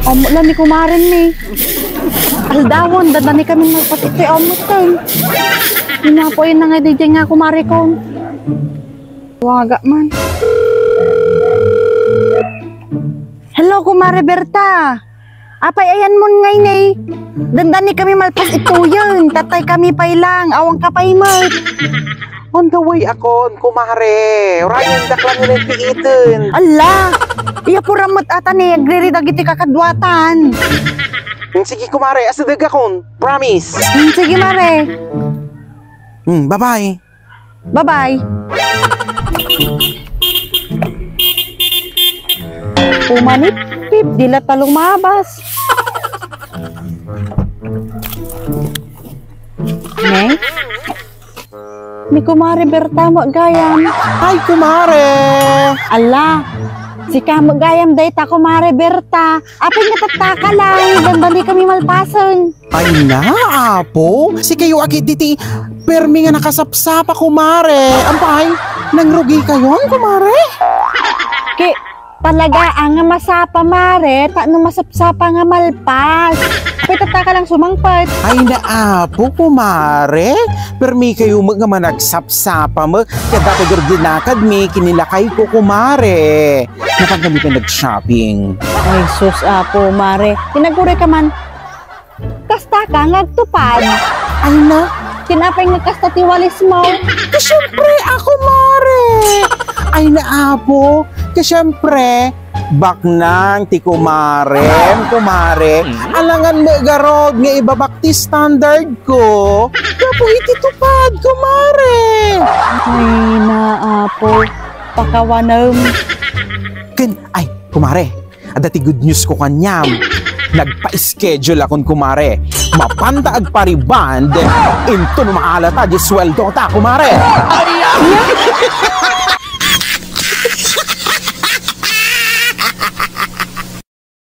Amo lang ni kumarin ni. Aldawon, dadani kami magpatiti amutan. Hinapoy na nga DJ nga kumari ko. Waga man. Hello, kumare Berta. Apay ayan mo ngay nay. Dandani kami malpas ito yun. Tatay kami pailang. Awang kapay mo. On the way akon, kumare. Ryan, daklan nila yung piitin. Ala! Iya po ramot ata ni. Agririd agiti kakadwatan. Sige, kumare. Asadag akon. Promise. Sige, mare. Bye-bye. Bye-bye. Pumanip, pip. Dila talong mabas. Ne? Ni kumare Berta mo gayam. Ay, kumare. Ala, si kamo gayam day ta kumare Berta. Apay natataka lang, dandali kami malpasan. Ay na, apo. Si kayo akit diti. Permi nga nakasapsapa, kumare. Ampay, nangrugi kayon, kumare. Ki, talaga ang masapa mare, ta no masapsapa nga malpas. Tataka lang sumangpat. Ay na, apo, kumare. Permi kayo mga managsapsapa mo. Kaya dati gardinakad mi, kinilakay ko, kumare. Napag kami ka nag-shopping. Ay, sus, apo, mare. Tinaguri ka man. Kasta ka, ngagtupad. Ay na. Tinapay nga kasta tiwalis mo. Siyempre, ako, mare. Ay na, apo. Siyempre, baknang ti kumare. Alangan mo garod nga ibabakti standard ko. Kapo ititupad, kumare. Ay na, apo. Pakawanam. Ay, kumare. Adati good news ko kanyam. Nagpa-schedule akong kumare. Mapantaag pariband. Into no maalata di sweldo ta, kumare. Ay,